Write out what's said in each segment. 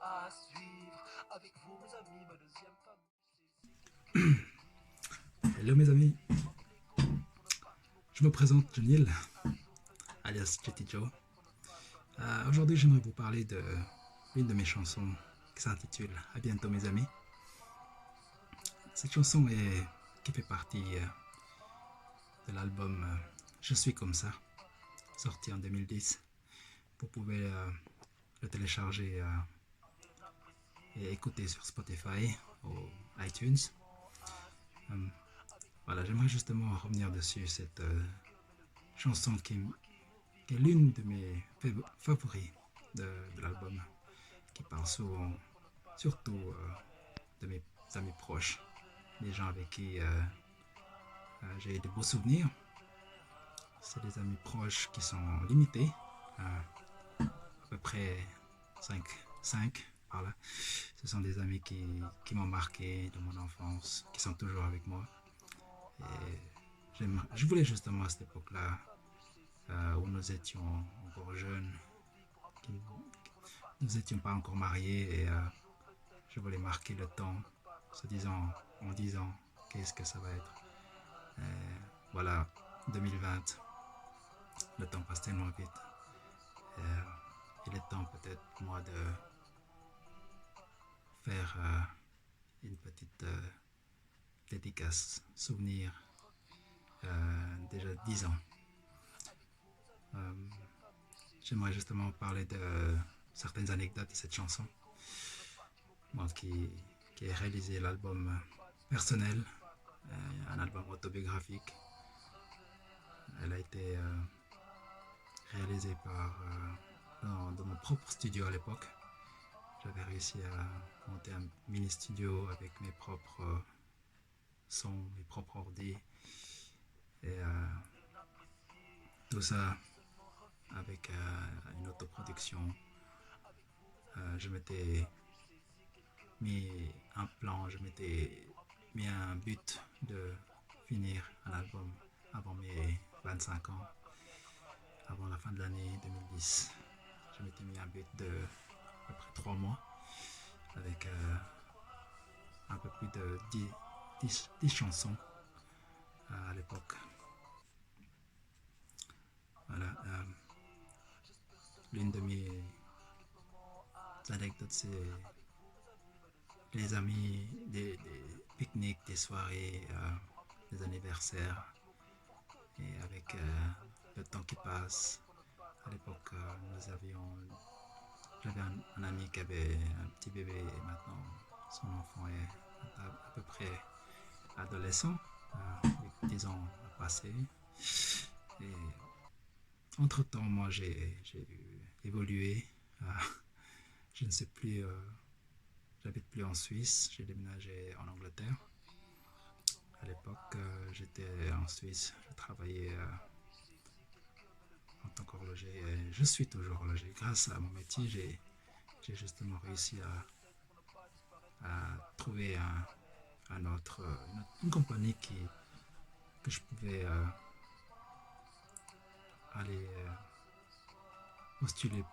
à suivre avec vous, mes amis, ma deuxième famille. Hello mes amis, je me présente Junil, alias Jetty Joe. Aujourd'hui j'aimerais vous parler de l'une de mes chansons qui s'intitule À bientôt mes amis. Cette chanson qui fait partie de l'album Je suis comme ça, sorti en 2010. Vous pouvez le télécharger et écouter sur Spotify ou iTunes. Voilà, j'aimerais justement revenir dessus, cette chanson qui est l'une de mes favoris de l'album, qui parle souvent, surtout de mes amis proches, des gens avec qui j'ai de beaux souvenirs. C'est des amis proches qui sont limités, à peu près 5 par là. Ce sont des amis qui m'ont marqué de mon enfance, qui sont toujours avec moi. Et je voulais justement à cette époque-là, où nous étions encore jeunes, nous n'étions pas encore mariés, et je voulais marquer le temps en disant qu'est-ce que ça va être. Voilà, 2020, le temps passe tellement vite. Il est temps peut-être pour moi de faire une petite dédicace, souvenir, déjà 10 ans. J'aimerais justement parler de certaines anecdotes de cette chanson. Moi qui ai réalisé l'album personnel, un album autobiographique. Elle a été réalisée dans mon propre studio à l'époque. J'avais réussi à monter un mini studio avec mes propres sons, mes propres ordi. Et tout ça avec une autoproduction. Je m'étais mis un plan, je m'étais mis un but de finir un album avant mes 25 ans, avant la fin de l'année 2010. Je m'étais mis un but de à peu près 3 mois, avec un peu plus de 10 chansons à l'époque. Voilà, l'une de mes anecdotes, c'est les amis, des pique-niques, des soirées, des anniversaires, et avec le temps qui passe. À l'époque, j'avais un ami qui avait un petit bébé, et maintenant son enfant est à peu près adolescent, avec 10 ans à passer. Et entre-temps, moi j'ai évolué. Je ne sais plus, j'habite plus en Suisse, j'ai déménagé en Angleterre. À l'époque, j'étais en Suisse, je travaillais en tant qu'horloger, et je suis toujours horloger. Grâce à mon métier, j'ai justement réussi à trouver une compagnie que je pouvais aller postuler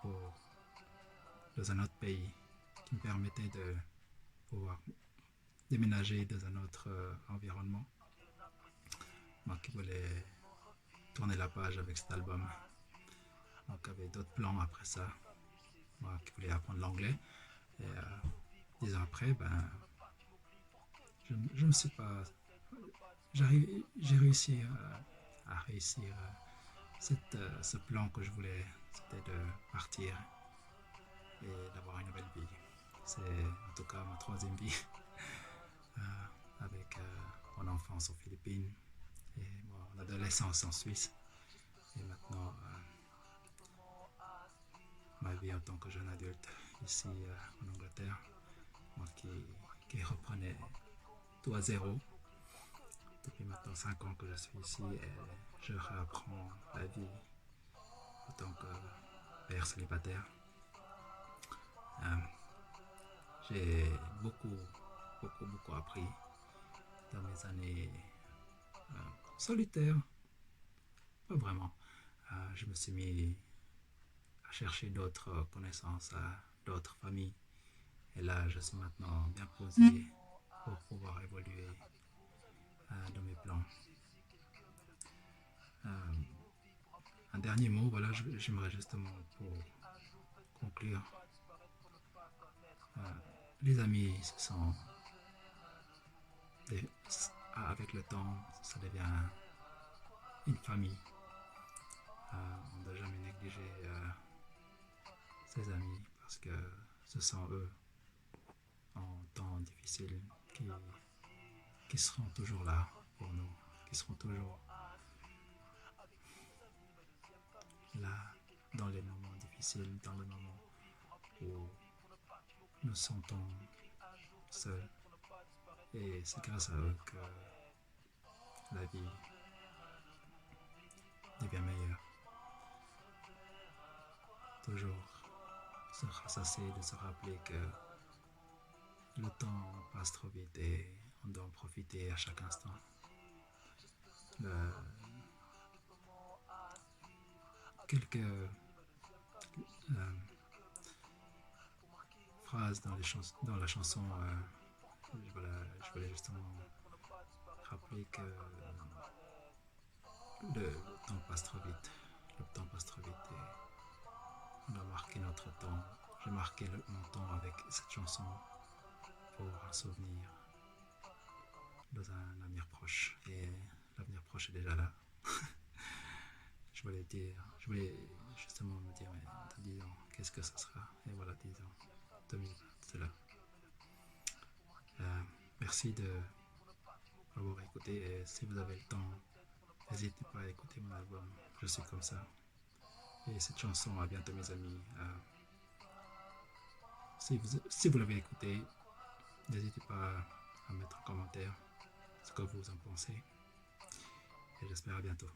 dans un autre pays, qui me permettait de pouvoir déménager dans un autre environnement. Moi qui voulais tourner la page avec cet album, moi qui avait d'autres plans après ça, moi qui voulais apprendre l'anglais. Et 10 ans après, je me suis pas. J'ai réussi à réussir ce plan que je voulais, c'était de partir et d'avoir une nouvelle vie. C'est en tout cas ma troisième vie, avec mon enfance aux Philippines et mon adolescence en Suisse. Et maintenant, ma vie en tant que jeune adulte ici en Angleterre, moi qui reprenais tout à zéro. Depuis maintenant 5 ans que je suis ici, et je réapprends la vie en tant que père célibataire. Euh, j'ai beaucoup appris dans mes années solitaires. Pas vraiment. Je me suis mis à chercher d'autres connaissances, d'autres familles, Et là, je suis maintenant bien posé pour pouvoir évoluer dans mes plans. Euh, un dernier mot, voilà, j'aimerais justement pour conclure. Euh, les amis, des, avec le temps, ça devient une famille. On ne doit jamais négliger ses amis parce que ce sont eux en temps difficile qui seront toujours là pour nous, qui seront toujours là dans les moments difficiles, dans les moments où nous sentons seuls. Et c'est grâce à eux que la vie devient meilleure. Toujours se rassasier de se rappeler que le temps passe trop vite et on doit en profiter à chaque instant. Quelques phrases dans la chanson, je voulais justement rappeler que le temps passe trop vite. Le temps passe trop vite et on doit marquer notre temps. J'ai marqué mon temps avec cette chanson pour un souvenir dans un avenir proche. Et l'avenir proche est déjà là. Je voulais justement me dire, mais dans 10 ans, qu'est-ce que ça sera? Et voilà, 10 ans, 2020, c'est là. Merci de m'avoir écouté et si vous avez le temps, n'hésitez pas à écouter mon album. Je suis comme ça. Et cette chanson, à bientôt mes amis. Si vous l'avez écouté, n'hésitez pas à mettre en commentaire ce que vous en pensez. Et j'espère à bientôt.